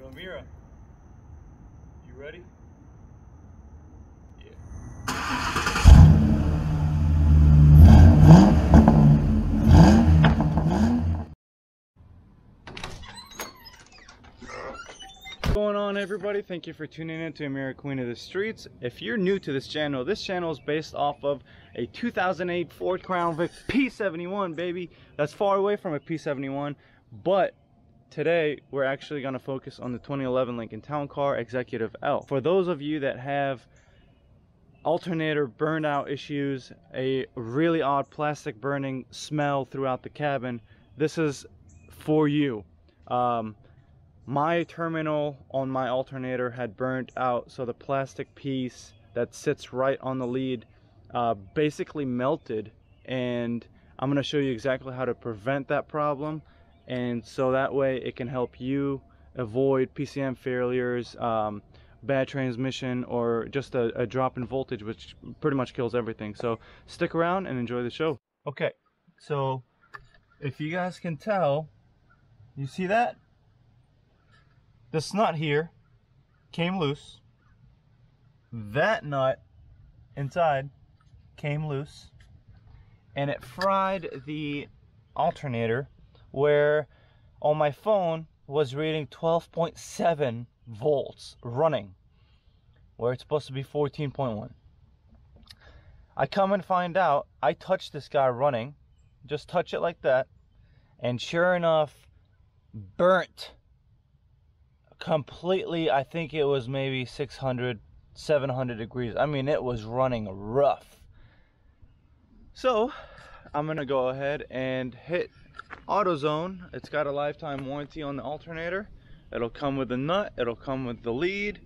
Yo, Mira, you ready? Yeah. What's going on, everybody? Thank you for tuning in to Amira, Queen of the Streets. If you're new to this channel is based off of a 2008 Ford Crown Vic P71, baby. That's far away from a P71, but today we're actually going to focus on the 2011 Lincoln Town Car Executive L. For those of you that have alternator burnout issues, a really odd plastic burning smell throughout the cabin, this is for you. My terminal on my alternator had burnt out, so the plastic piece that sits right on the lead basically melted, and I'm going to show you exactly how to prevent that problem, and so that way it can help you avoid PCM failures, bad transmission, or just a drop in voltage, which pretty much kills everything. So stick around and enjoy the show. Okay, so if you guys can tell, you see that? This nut here came loose. That nut inside came loose, and it fried the alternator, where on my phone was reading 12.7 volts running, where it's supposed to be 14.1. I come and find out, I touched this guy running, just touch it like that, and sure enough, burnt completely. I think it was maybe 600, 700 degrees. I mean, it was running rough. So I'm gonna go ahead and hit AutoZone. It's got a lifetime warranty on the alternator. It'll come with the nut, it'll come with the lead,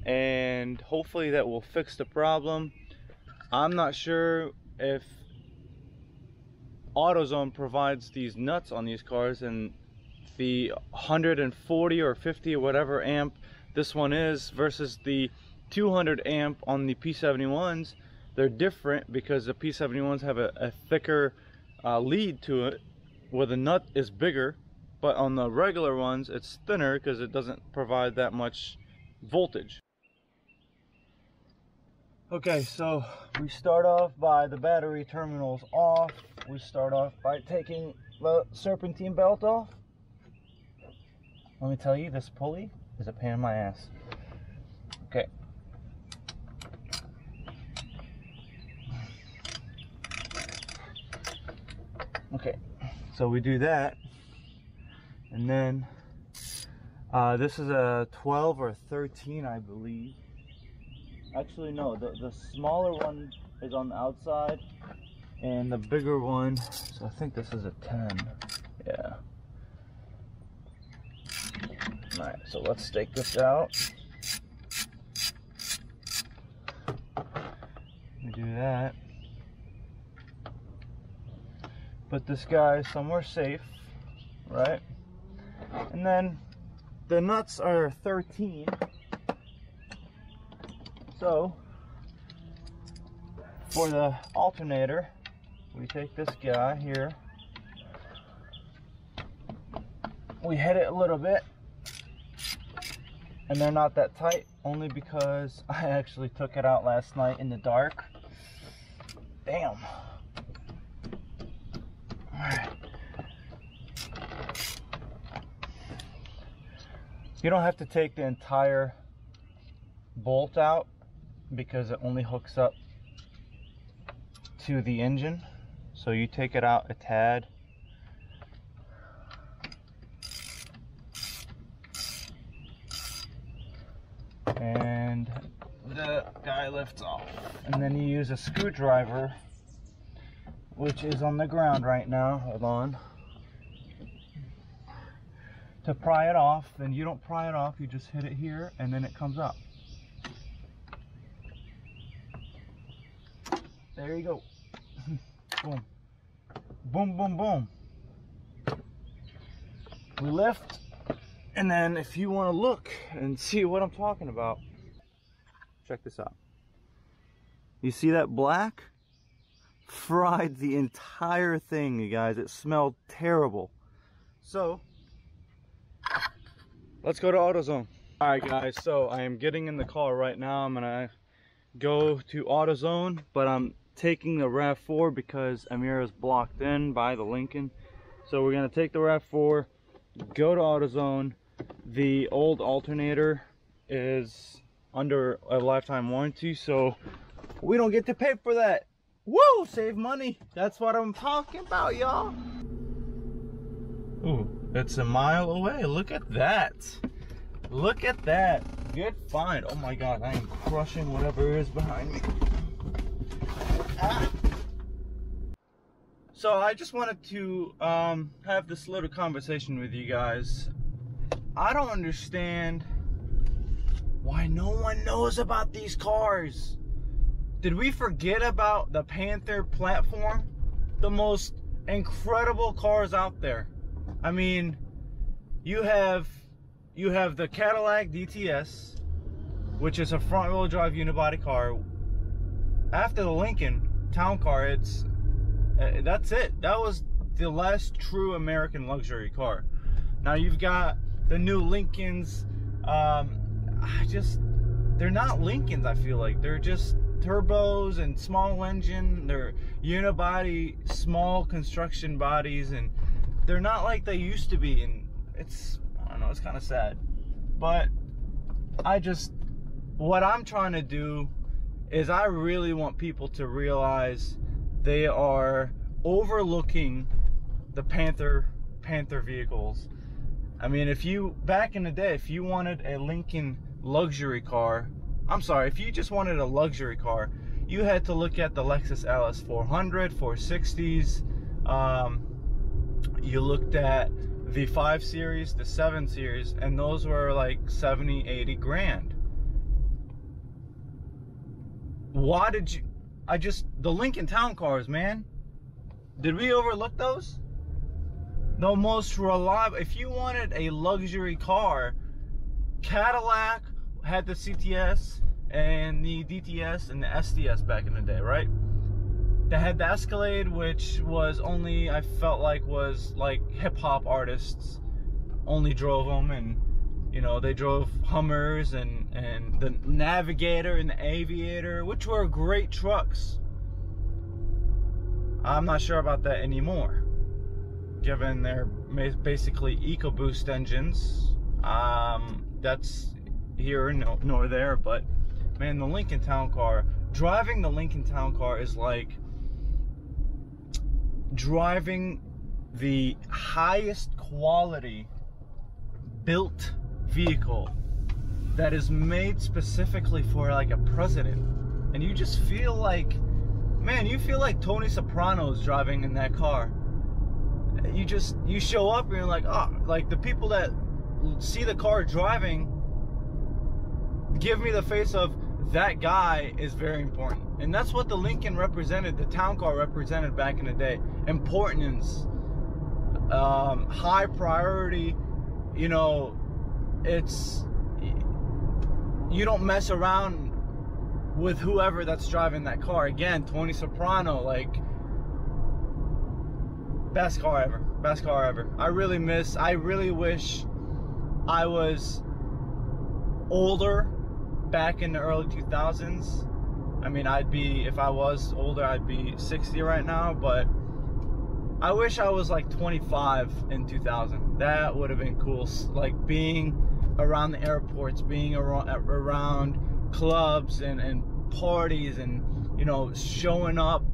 and hopefully that will fix the problem. I'm not sure if AutoZone provides these nuts on these cars, and the 140 or 50 or whatever amp this one is versus the 200 amp on the P71s, they're different because the P71s have a thicker lead to it, where the nut is bigger, but on the regular ones it's thinner because it doesn't provide that much voltage. Okay, so we start off by the battery terminals off. We start off by taking the serpentine belt off. Let me tell you, this pulley is a pain in my ass. Okay. Okay, so we do that, and then this is a 12 or 13, I believe. Actually, no, the smaller one is on the outside, and the bigger one, so I think this is a 10. Yeah. Alright, so let's stake this out. We do that. Put this guy somewhere safe, right? And then the nuts are 13. So for the alternator, we take this guy here. We hit it a little bit, and they're not that tight, only because I actually took it out last night in the dark. Damn. Alright. You don't have to take the entire bolt out because it only hooks up to the engine. So you take it out a tad. And the guy lifts off, and then you use a screwdriver, which is on the ground right now, hold on, to pry it off. Then you don't pry it off, you just hit it here and then it comes up. There you go. Boom, boom, boom, boom. We lift. And then if you want to look and see what I'm talking about, check this out. You see that black? Fried the entire thing, you guys. It smelled terrible. So Let's go to AutoZone. All right, guys, so I am getting in the car right now. I'm gonna go to AutoZone, but I'm taking the RAV4 because Amira's blocked in by the Lincoln. So we're gonna take the RAV4, go to AutoZone. The old alternator is under a lifetime warranty, so we don't get to pay for that. Woo! Save money. That's what I'm talking about, y'all. Ooh, it's a mile away. Look at that. Look at that. Good find. Oh my god, I am crushing whatever is behind me. Ah. So I just wanted to have this little conversation with you guys. I don't understand why no one knows about these cars. Did we forget about the Panther platform? The most incredible cars out there. I mean, you have the Cadillac DTS, which is a front-wheel drive unibody car. After the Lincoln town car, that's it. That was the last true American luxury car. Now you've got the new Lincolns. They're not Lincolns. I feel like they're just turbos and small engine. They're unibody, small construction bodies, and they're not like they used to be. And I don't know, it's kind of sad. But what I'm trying to do is I really want people to realize they are overlooking the Panther vehicles. I mean, back in the day, if you wanted a Lincoln luxury car, if you just wanted a luxury car, you had to look at the Lexus LS 400, 460s. You looked at the 5 Series, the 7 Series, and those were like 70, 80 grand. Why did you, the Lincoln Town Cars, man, did we overlook those? The most reliable, if you wanted a luxury car, Cadillac had the CTS and the DTS and the STS back in the day, right? They had the Escalade, which was only, I felt like, was like hip-hop artists only drove them, and you know, they drove Hummers and the Navigator and the Aviator, which were great trucks. I'm not sure about that anymore, given they're basically EcoBoost engines. That's here nor there, but man, the Lincoln Town Car, driving the Lincoln Town Car is like driving the highest quality built vehicle that is made specifically for like a president, and you just feel like, man, you feel like Tony Soprano's driving in that car. You show up and you're like, oh, like the people that see the car driving give me the face of, that guy is very important. And that's what the Lincoln represented, the town car represented back in the day. Importance, high priority, you know, you don't mess around with whoever that's driving that car. Again, Tony Soprano, like, best car ever. I really wish I was older back in the early 2000s. I mean, if I was older, I'd be 60 right now, but I wish I was like 25 in 2000. That would have been cool. Like being around the airports, being around clubs and parties, and you know, showing up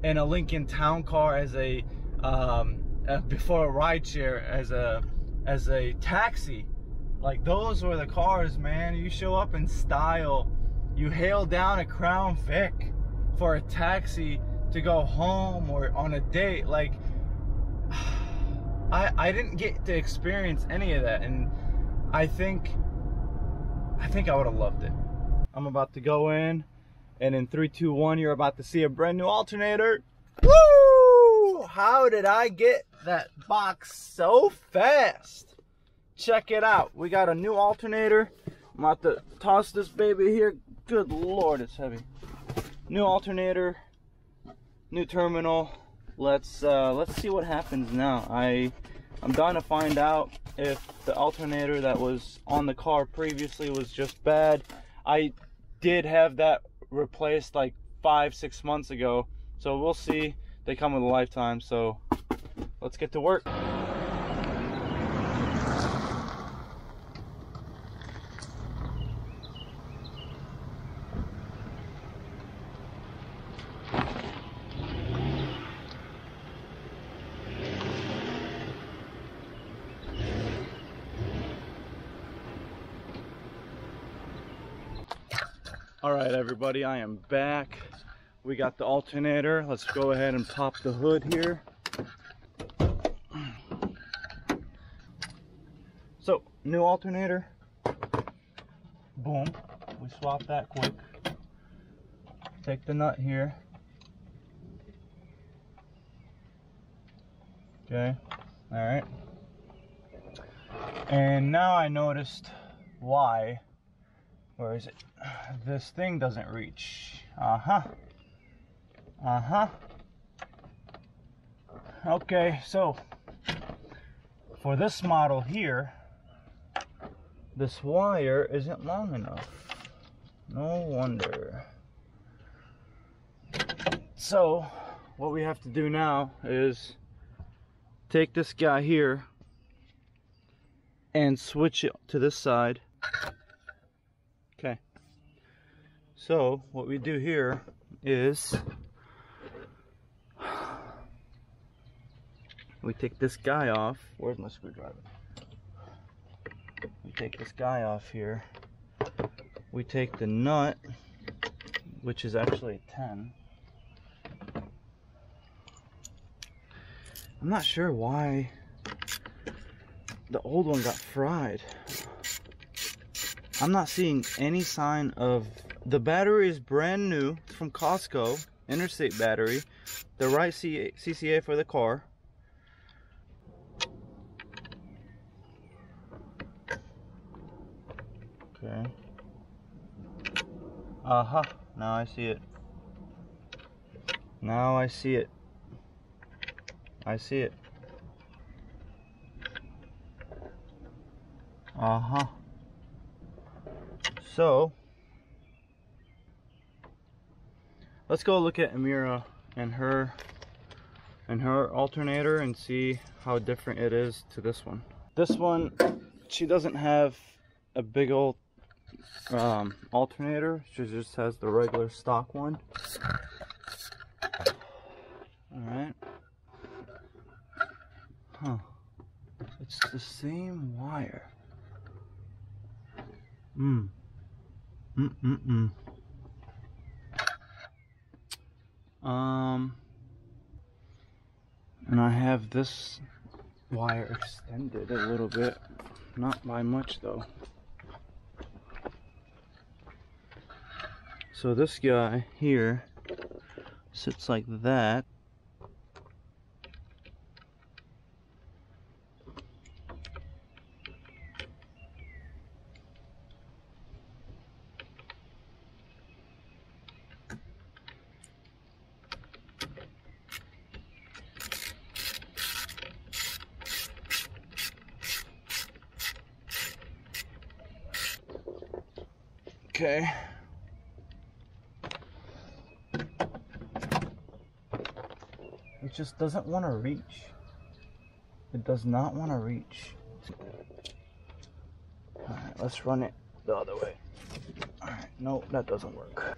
in a Lincoln Town Car as before a rideshare, as a taxi. Like, those were the cars, man. You show up in style. You hail down a Crown Vic for a taxi to go home or on a date. Like, I didn't get to experience any of that, and I think I would have loved it. I'm about to go in, and in 3, 2, 1, you're about to see a brand new alternator. Woo! How did I get that box so fast? Check it out. We got a new alternator. I'm about to toss this baby here. Good Lord, it's heavy. New alternator, new terminal. Let's see what happens now. I'm dying to find out if the alternator that was on the car previously was just bad. I did have that replaced like 5-6 months ago, so we'll see. They come with a lifetime, so let's get to work. All right, everybody, I am back. We got the alternator. Let's go ahead and pop the hood here. So, new alternator. Boom. We swap that quick. Take the nut here. Okay. All right. And now I noticed why. Where is it? This thing doesn't reach. Okay, so for this model here, this wire isn't long enough. No wonder. So what we have to do now is take this guy here and switch it to this side. Okay. So what we do here is we take this guy off. Where's my screwdriver? We take this guy off here. We take the nut, which is actually a 10. I'm not sure why the old one got fried. I'm not seeing any sign of... The battery is brand new. It's from Costco, interstate battery. The right CCA for the car. Okay. Now I see it. Now I see it. I see it. So let's go look at Amira and her alternator and see how different it is to this one. This one, she doesn't have a big old alternator. She just has the regular stock one. Alright. It's the same wire. And I have this wire extended a little bit, not by much though. So this guy here sits like that. Okay. It just doesn't want to reach. It does not want to reach. Alright, let's run it the other way. Alright, no, that doesn't work.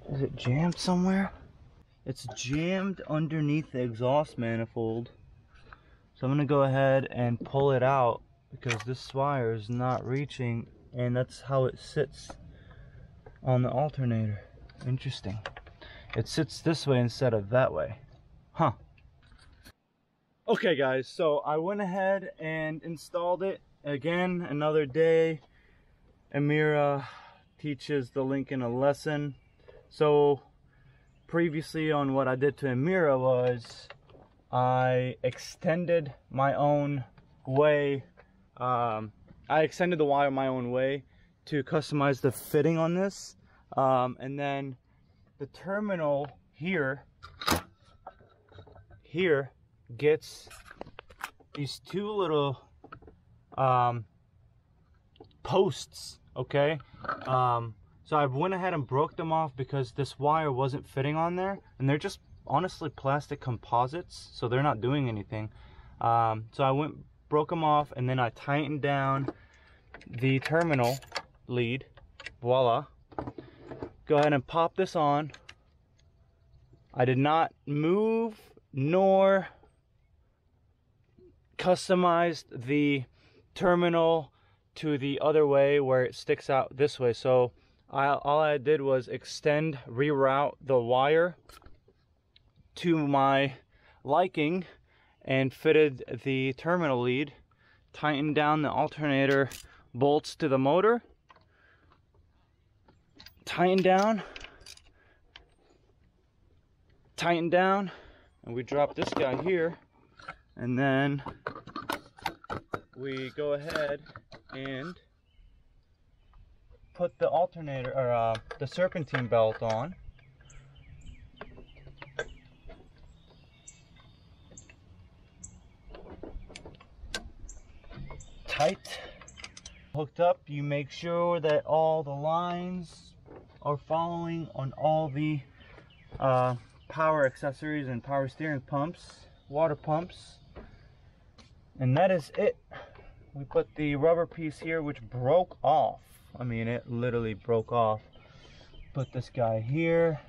Is it jammed somewhere? It's jammed underneath the exhaust manifold. So I'm going to go ahead and pull it out, because this wire is not reaching, and that's how it sits on the alternator. Interesting. It sits this way instead of that way. Huh. Okay guys, so I went ahead and installed it. Again, another day. Amira teaches the Lincoln a lesson. So previously on what I did to Amira was I extended my own way. I extended the wire my own way to customize the fitting on this. And then the terminal here gets these two little posts, okay? So I went ahead and broke them off because this wire wasn't fitting on there, and they're just honestly plastic composites, so they're not doing anything. So I broke them off, and then I tightened down the terminal lead. Voila. Go ahead and pop this on. I did not move nor customize the terminal to the other way where it sticks out this way. So all I did was reroute the wire to my liking and fitted the terminal lead, tightened down the alternator bolts to the motor, tightened down, and we drop this guy here, and then we go ahead and put the alternator, or the serpentine belt on. Tight. Hooked up, you make sure that all the lines are following on all the power accessories and power steering pumps, water pumps, and that is it. We put the rubber piece here, which broke off. I mean, it literally broke off. Put this guy here.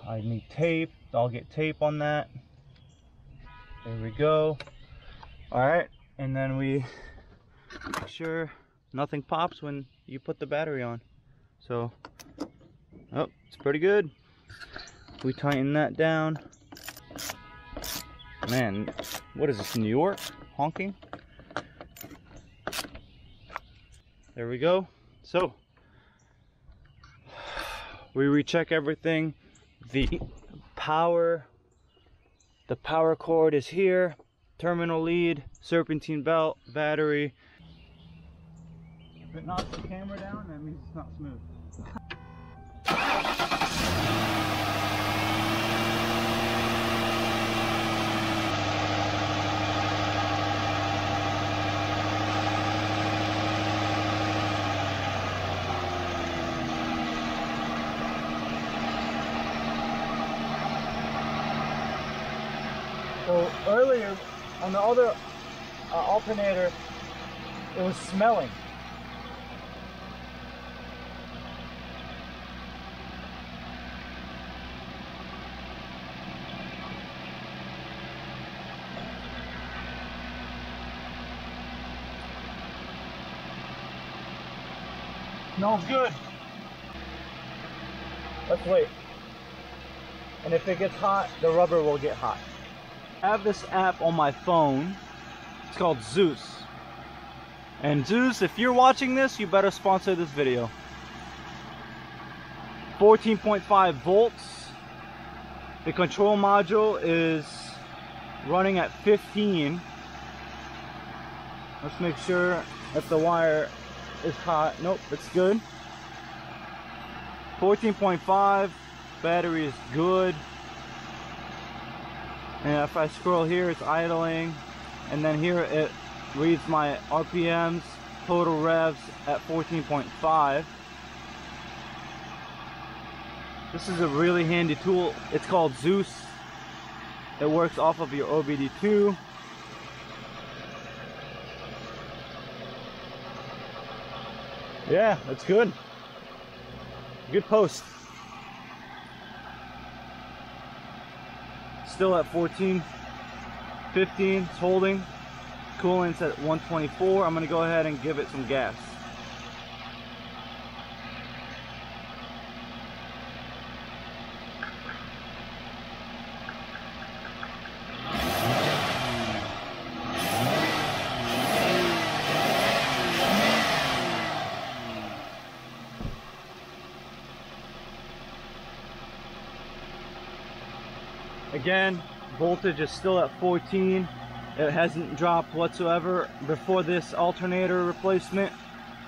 I need tape. I'll get tape on that. There we go. All right, and then we make sure nothing pops when you put the battery on. So, oh, it's pretty good. We tighten that down. Man, what is this, New York? Honking? There we go. So, we recheck everything. The power cord is here. Terminal lead, serpentine belt, battery. If it knocks the camera down, that means it's not smooth. So earlier on the other alternator, it was smelling. Smells good. Let's wait. And if it gets hot, the rubber will get hot. I have this app on my phone. It's called Zeus. And Zeus, if you're watching this, you better sponsor this video. 14.5 volts. The control module is running at 15. Let's make sure if the wire is hot. Nope, it's good. 14.5. Battery is good. And if I scroll here, it's idling. And then here it reads my RPMs, total revs at 14.5. This is a really handy tool. It's called Zeus. It works off of your OBD2. Yeah, that's good. Good post. Still at 14, 15, it's holding. Coolant's at 124. I'm gonna go ahead and give it some gas. Again, voltage is still at 14. It hasn't dropped whatsoever. Before this alternator replacement,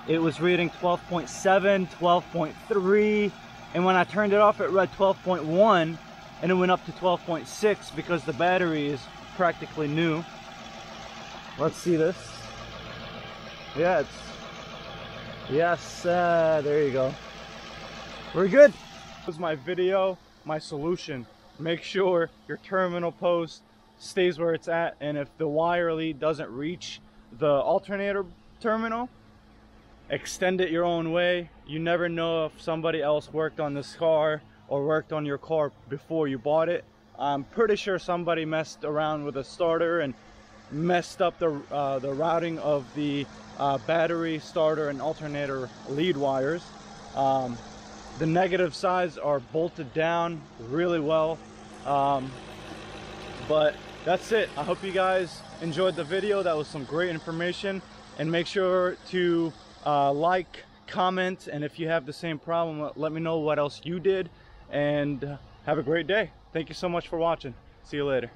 it was reading 12.7, 12.3, and when I turned it off, it read 12.1. and it went up to 12.6 because the battery is practically new. Let's see this. Yeah, it's, yes, there you go. We're good. This was my video, my solution. Make sure your terminal post stays where it's at, and if the wire lead doesn't reach the alternator terminal, extend it your own way. You never know if somebody else worked on this car or worked on your car before you bought it. I'm pretty sure somebody messed around with a starter and messed up the routing of the battery, starter, and alternator lead wires. The negative sides are bolted down really well. But that's it. I hope you guys enjoyed the video. That was some great information, and make sure to like, comment, and if you have the same problem, let me know what else you did, and have a great day. Thank you so much for watching. See you later.